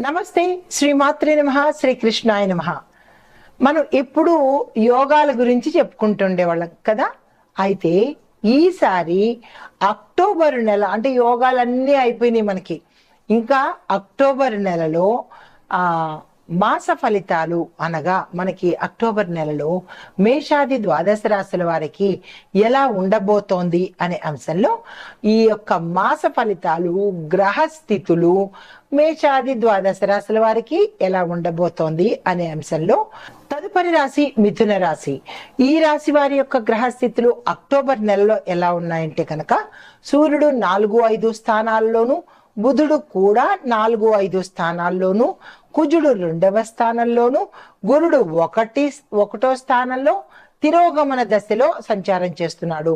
నమస్తే, శ్రీమాత్రే నమః, శ్రీకృష్ణాయ నమః. మనం ఎప్పుడు యోగాల గురించి చెప్పుకుంటుండేవాళ్ళం కదా. అయితే ఈసారి అక్టోబర్ నెల అంటే యోగాలన్నీ అయిపోయినాయి మనకి. ఇంకా అక్టోబర్ నెలలో మాస ఫలితాలు అనగా మనకి అక్టోబర్ నెలలో మేషాది ద్వాదశ రాశుల వారికి ఎలా ఉండబోతోంది అనే అంశంలో ఈ యొక్క మాస ఫలితాలు, గ్రహస్థితులు మేషాది ద్వాదశ రాశుల వారికి ఎలా ఉండబోతోంది అనే అంశంలో తదుపరి రాశి మిథున రాశి. ఈ రాశి వారి యొక్క గ్రహస్థితులు అక్టోబర్ నెలలో ఎలా ఉన్నాయంటే కనుక సూర్యుడు 4-5 స్థానాల్లోనూ, బుధుడు కూడా 4-5 స్థానాల్లోనూ, కుజుడు 2వ స్థానంలోను, గురుడు 1వ స్థానంలో తిరోగమన దశలో సంచారం చేస్తున్నాడు.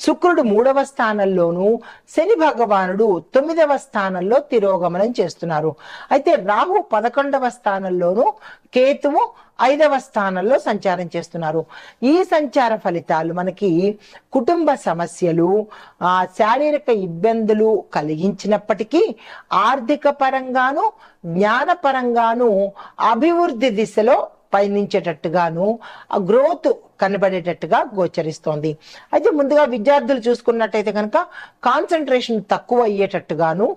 శుక్రుడు 3వ స్థానంలోను, శని భగవానుడు 9వ స్థానంలో తిరోగమనం చేస్తున్నారు. అయితే రాహు 11వ స్థానంలోను, కేతువు 5వ స్థానంలో సంచారం చేస్తున్నారు. ఈ సంచార ఫలితాలు మనకి కుటుంబ సమస్యలు, శారీరక ఇబ్బందులు కలిగించినప్పటికీ ఆర్థిక పరంగాను, జ్ఞానపరంగాను అభివృద్ధి దిశలో పయనించేటట్టుగాను గ్రోత్ కనబడేటట్టుగా గోచరిస్తోంది. అయితే ముందుగా విద్యార్థులు చూసుకున్నట్టయితే కనుక కాన్సన్ట్రేషన్ తక్కువ అయ్యేటట్టుగాను,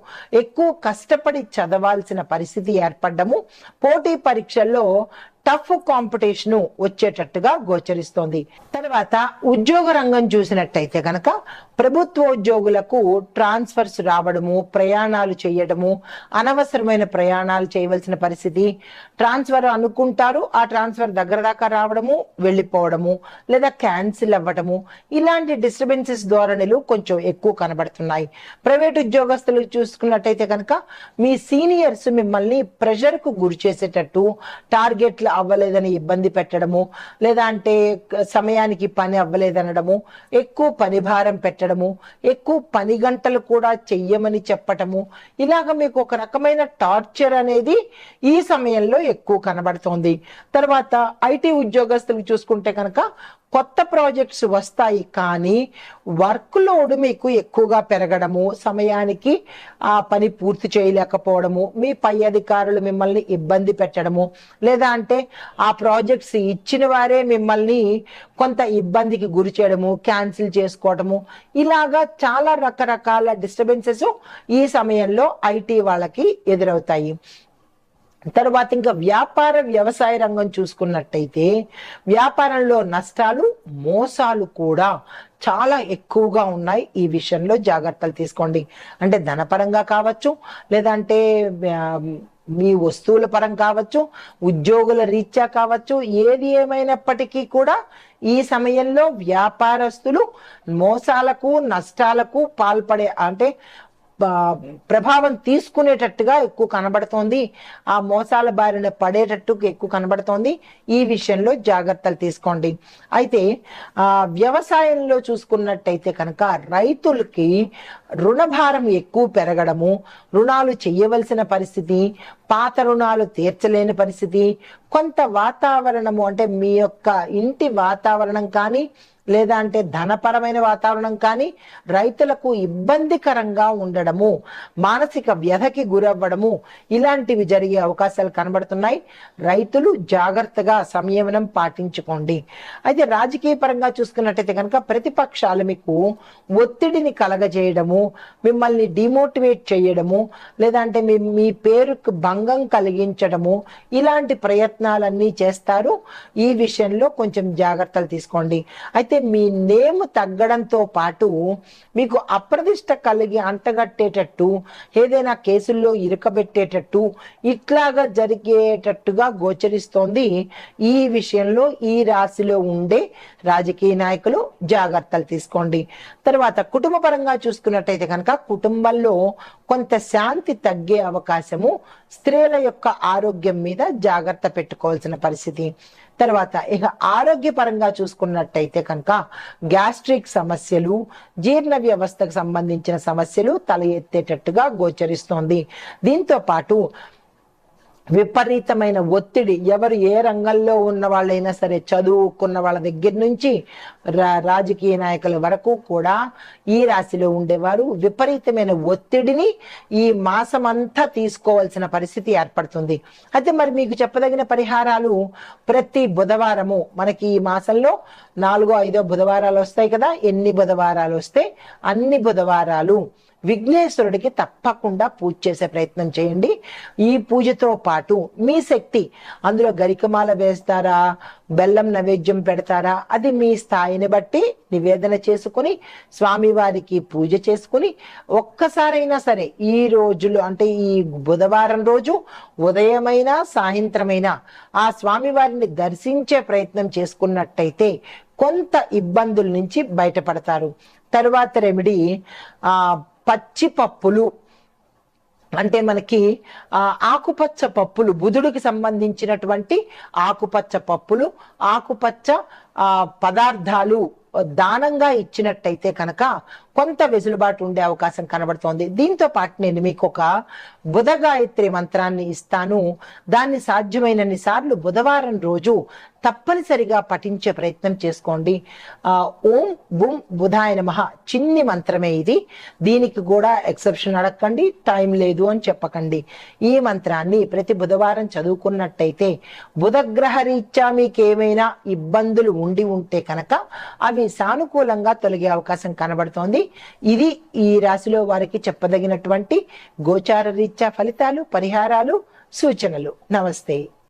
ఎక్కువ కష్టపడి చదవాల్సిన పరిస్థితి ఏర్పడము, పోటీ పరీక్షల్లో టఫ్ కాంపిటీషన్ వచ్చేటట్టుగా గోచరిస్తోంది. తర్వాత ఉద్యోగ రంగం చూసినట్టయితే కనుక ప్రభుత్వ ఉద్యోగులకు ట్రాన్స్ఫర్స్ రావడము, ప్రయాణాలు చేయడము, అనవసరమైన ప్రయాణాలు చేయవలసిన పరిస్థితి, ట్రాన్స్ఫర్ అనుకుంటారు, ఆ ట్రాన్స్ఫర్ దగ్గర దాకా రావడము, వెళ్ళిపోవడము, లేదా క్యాన్సిల్ అవ్వడము, ఇలాంటి డిస్టర్బెన్సెస్ ధోరణులు కొంచెం ఎక్కువ కనబడుతున్నాయి. ప్రైవేట్ ఉద్యోగస్తులు చూసుకున్నట్టయితే కనుక మీ సీనియర్స్ మిమ్మల్ని ప్రెషర్ కు గురి చేసేటట్టు, టార్గెట్లు అవ్వలేదని ఇబ్బంది పెట్టడము, లేదా అంటే సమయానికి పని అవ్వలేదనడము, ఎక్కువ పని భారం పెట్టడము, ఎక్కువ పని గంటలు కూడా చెయ్యమని చెప్పటము, ఇలాగ మీకు ఒక రకమైన టార్చర్ అనేది ఈ సమయంలో ఎక్కువ కనబడుతోంది. తర్వాత ఐటీ ఉద్యోగస్తులు చూసుకుంటే కనుక కొత్త ప్రాజెక్ట్స్ వస్తాయి, కానీ వర్క్ లోడ్ మీకు ఎక్కువగా పెరగడము, సమయానికి ఆ పని పూర్తి చేయలేకపోవడము, మీ పై అధికారులు మిమ్మల్ని ఇబ్బంది పెట్టడము, లేదా అంటే ఆ ప్రాజెక్ట్స్ ఇచ్చిన వారే మిమ్మల్ని కొంత ఇబ్బందికి గురి చేయడము, క్యాన్సిల్ చేసుకోవడము, ఇలాగా చాలా రకరకాల డిస్టర్బెన్సెస్ ఈ సమయంలో ఐటీ వాళ్ళకి ఎదురవుతాయి. తర్వాత ఇంకా వ్యాపార వ్యవసాయ రంగం చూసుకున్నట్టయితే వ్యాపారంలో నష్టాలు, మోసాలు కూడా చాలా ఎక్కువగా ఉన్నాయి. ఈ విషయంలో జాగ్రత్తలు తీసుకోండి. అంటే ధనపరంగా కావచ్చు, లేదంటే మీ వస్తువుల పరం కావచ్చు, ఉద్యోగుల రీత్యా కావచ్చు, ఏది ఏమైనప్పటికీ కూడా ఈ సమయంలో వ్యాపారస్తులు మోసాలకు, నష్టాలకు పాల్పడే అంటే ప్రభావం తీసుకునేటట్టుగా ఎక్కువ కనబడుతోంది. ఆ మోసాల బారిన పడేటట్టు ఎక్కువ కనబడుతోంది. ఈ విషయంలో జాగ్రత్తలు తీసుకోండి. అయితే వ్యవసాయంలో చూసుకున్నట్టయితే కనుక రైతులకి రుణభారం ఎక్కువ పెరగడము, రుణాలు చేయవలసిన పరిస్థితి, పాత రుణాలు తీర్చలేని పరిస్థితి, కొంత వాతావరణము అంటే మీ యొక్క ఇంటి వాతావరణం కానీ, లేదా అంటే ధనపరమైన వాతావరణం కానీ రైతులకు ఇబ్బందికరంగా ఉండడము, మానసిక వ్యధకి గురవ్వడము, ఇలాంటివి జరిగే అవకాశాలు కనబడుతున్నాయి. రైతులు జాగ్రత్తగా సంయమనం పాటించుకోండి. అయితే రాజకీయ పరంగా చూసుకున్నట్టయితే కనుక ప్రతిపక్షాలు మీకు ఒత్తిడిని కలగజేయడము, మిమ్మల్ని డిమోటివేట్ చేయడము, లేదా అంటే మీ పేరుకు భంగం కలిగించడము, ఇలాంటి ప్రయత్నాలన్నీ చేస్తారు. ఈ విషయంలో కొంచెం జాగ్రత్తలు తీసుకోండి. అయితే మీ నేమ్ తగ్గడంతో పాటు మీకు అప్రదిష్ట కలిగి అంటగట్టేటట్టు, ఏదైనా కేసుల్లో ఇరుకబెట్టేటట్టు, ఇట్లాగా జరిగేటట్టుగా గోచరిస్తోంది. ఈ విషయంలో ఈ రాశిలో ఉండే రాజకీయ నాయకులు జాగ్రత్తలు తీసుకోండి. తర్వాత కుటుంబ పరంగా చూసుకున్నట్టయితే కనుక కుటుంబంలో కొంత శాంతి తగ్గే అవకాశము, స్త్రీల యొక్క ఆరోగ్యం మీద జాగ్రత్త పెట్టుకోవాల్సిన పరిస్థితి. తర్వాత ఇక ఆరోగ్యపరంగా చూసుకున్నట్టయితే కనుక గ్యాస్ట్రిక్ సమస్యలు, జీర్ణ వ్యవస్థకు సంబంధించిన సమస్యలు తల ఎత్తేటట్టుగా గోచరిస్తోంది. దీంతో పాటు విపరీతమైన ఒత్తిడి, ఎవరు ఏ రంగంలో ఉన్న వాళ్ళైనా సరే, చదువుకున్న వాళ్ళ దగ్గర నుంచి రాజకీయ నాయకుల వరకు కూడా ఈ రాశిలో ఉండేవారు విపరీతమైన ఒత్తిడిని ఈ మాసం అంతా తీసుకోవాల్సిన పరిస్థితి ఏర్పడుతుంది. అయితే మరి మీకు చెప్పదగిన పరిహారాలు, ప్రతి బుధవారము మనకి ఈ మాసంలో 4, 5 బుధవారాలు వస్తాయి కదా, ఎన్ని బుధవారాలు వస్తే అన్ని బుధవారాలు విఘ్నేశ్వరుడికి తప్పకుండా పూజ చేసే ప్రయత్నం చేయండి. ఈ పూజతో పాటు మీ శక్తి, అందులో గరికమాల వేస్తారా, బెల్లం నైవేద్యం పెడతారా, అది మీ స్థాయిని బట్టి నివేదన చేసుకుని స్వామివారికి పూజ చేసుకుని ఒక్కసారైనా సరే ఈ రోజులు అంటే ఈ బుధవారం రోజు ఉదయమైనా సాయంత్రమైనా ఆ స్వామివారిని దర్శించే ప్రయత్నం చేసుకున్నట్టయితే కొంత ఇబ్బందుల నుంచి బయటపడతారు. తరువాత రెమెడీ, పచ్చి పప్పులు అంటే మనకి ఆకుపచ్చ పప్పులు, బుధుడికి సంబంధించినటువంటి ఆకుపచ్చ పప్పులు, ఆకుపచ్చ పదార్థాలు దానంగా ఇచ్చినట్టయితే కనుక కొంత వెసులుబాటు ఉండే అవకాశం కనబడుతోంది. దీంతో పాటు నేను మీకు ఒక బుధ గాయత్రి మంత్రాన్ని ఇస్తాను. దాన్ని సాధ్యమైనన్ని సార్లు బుధవారం రోజు తప్పనిసరిగా పఠించే ప్రయత్నం చేసుకోండి. ఓం బుం బుధాయ నమః చిన్ని మంత్రమే ఇది. దీనికి కూడా ఎక్సెప్షన్ అడగండి, టైం లేదు అని చెప్పకండి. ఈ మంత్రాన్ని ప్రతి బుధవారం చదువుకున్నట్టయితే బుధగ్రహ రీత్యా మీకు ఏమైనా ఇబ్బందులు ఉండి ఉంటే కనుక అవి సానుకూలంగా తొలగే అవకాశం కనబడుతోంది. ఇది ఈ రాశిలో వారికి చెప్పదగినటువంటి గోచార రీత్యా ఫలితాలు, పరిహారాలు, సూచనలు. నమస్తే.